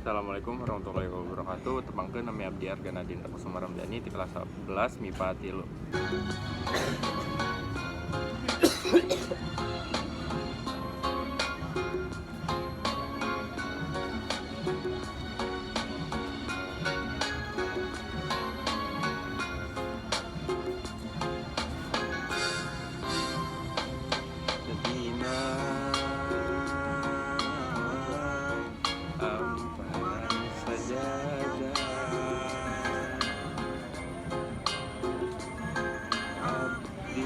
Assalamualaikum warahmatullahi wabarakatuh. Tepangkeun nami abdi Argana Dinda Kusuma Ramdhani ti kelas 11 MIPA 3. Sedina amparan sajadah abdi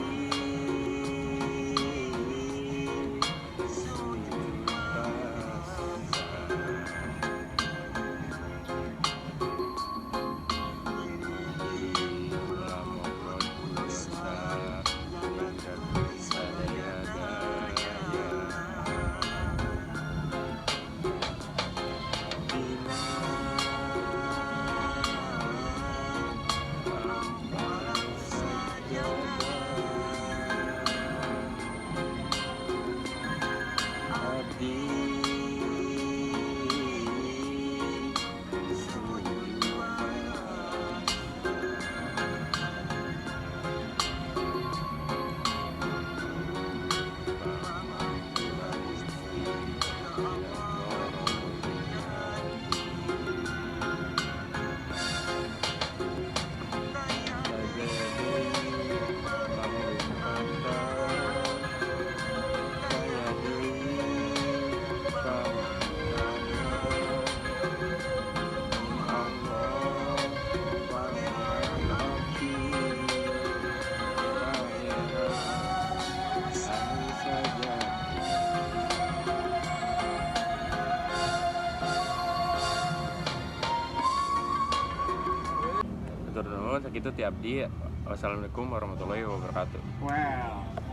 Sakitu ti abdi. Wassalamualaikum warahmatullahi wabarakatuh. Wow.